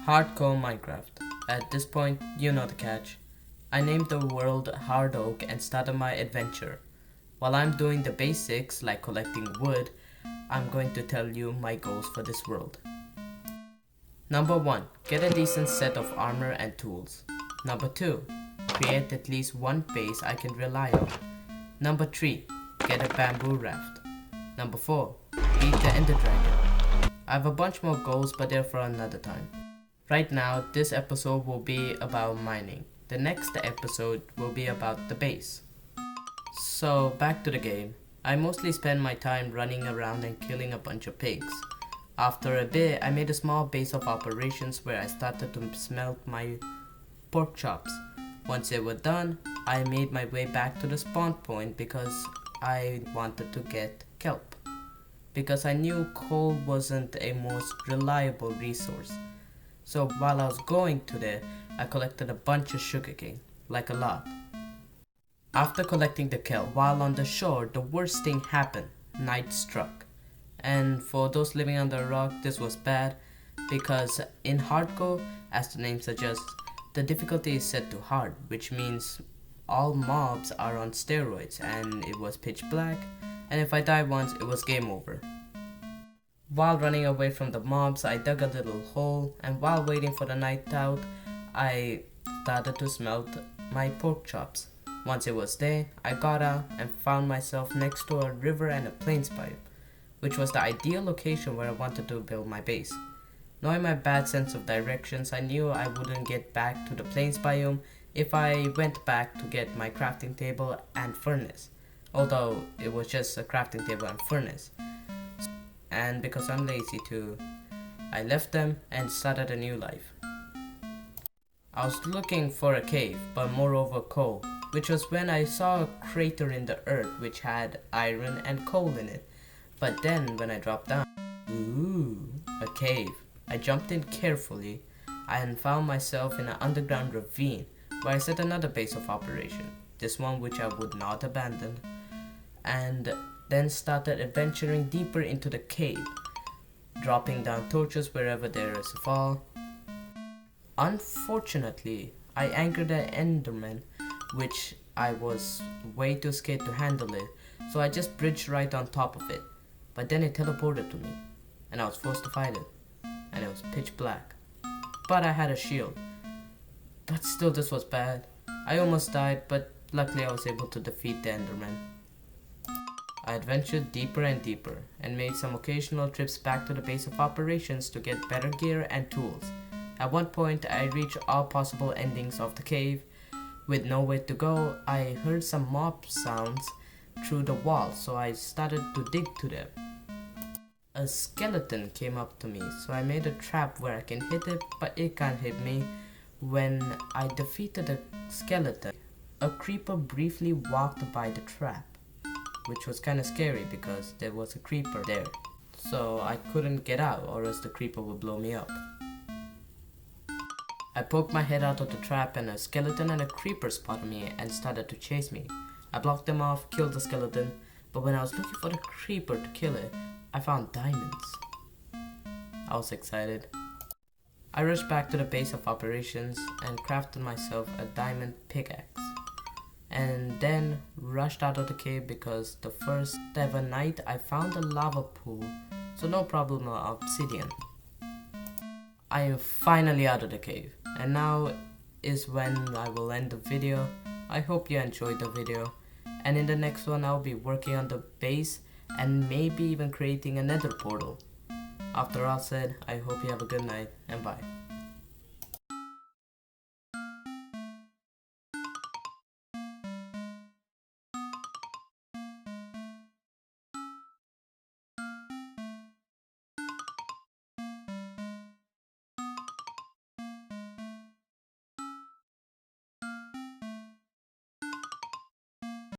Hardcore Minecraft. At this point, you know the catch. I named the world Hard Oak and started my adventure. While I'm doing the basics like collecting wood, I'm going to tell you my goals for this world. Number 1. Get a decent set of armor and tools. Number 2. Create at least one base I can rely on. Number 3. Get a bamboo raft. Number 4. Beat the Ender Dragon. I have a bunch more goals, but they're for another time. Right now, this episode will be about mining. The next episode will be about the base. So, back to the game. I mostly spend my time running around and killing a bunch of pigs. After a bit, I made a small base of operations where I started to smelt my pork chops. Once they were done, I made my way back to the spawn point because I wanted to get kelp. Because I knew coal wasn't a most reliable resource. So while I was going to there, I collected a bunch of sugarcane, like a lot. After collecting the kelp, while on the shore, the worst thing happened. Night struck. And for those living under a rock, this was bad because in hardcore, as the name suggests, the difficulty is set to hard, which means all mobs are on steroids and it was pitch black, and if I died once, it was game over. While running away from the mobs, I dug a little hole, and while waiting for the night out, I started to smelt my pork chops. Once it was there, I got out and found myself next to a river and a plains biome, which was the ideal location where I wanted to build my base. Knowing my bad sense of directions, I knew I wouldn't get back to the plains biome if I went back to get my crafting table and furnace, although it was just a crafting table and furnace. And because I'm lazy too, I left them and started a new life. I was looking for a cave, but moreover coal, which was when I saw a crater in the earth which had iron and coal in it. But then when I dropped down, ooh, a cave. I jumped in carefully and found myself in an underground ravine where I set another base of operation, this one which I would not abandon, and then started adventuring deeper into the cave, dropping down torches wherever there is a fall. Unfortunately, I angered an enderman, which I was way too scared to handle it, so I just bridged right on top of it. But then it teleported to me, and I was forced to fight it, and it was pitch black. But I had a shield. But still, this was bad. I almost died, but luckily I was able to defeat the enderman. I adventured deeper and deeper, and made some occasional trips back to the base of operations to get better gear and tools. At one point, I reached all possible endings of the cave. With nowhere to go, I heard some mob sounds through the wall, so I started to dig to them. A skeleton came up to me, so I made a trap where I can hit it, but it can't hit me. When I defeated the skeleton, a creeper briefly walked by the trap, which was kinda scary because there was a creeper there. So I couldn't get out or else the creeper would blow me up. I poked my head out of the trap and a skeleton and a creeper spotted me and started to chase me. I blocked them off, killed the skeleton, but when I was looking for the creeper to kill it, I found diamonds. I was excited. I rushed back to the base of operations and crafted myself a diamond pickaxe. And then rushed out of the cave because the first ever night I found a lava pool, so no problem of obsidian. I am finally out of the cave, and now is when I will end the video. I hope you enjoyed the video, and in the next one I'll be working on the base and maybe even creating a nether portal. After all said, I hope you have a good night and bye.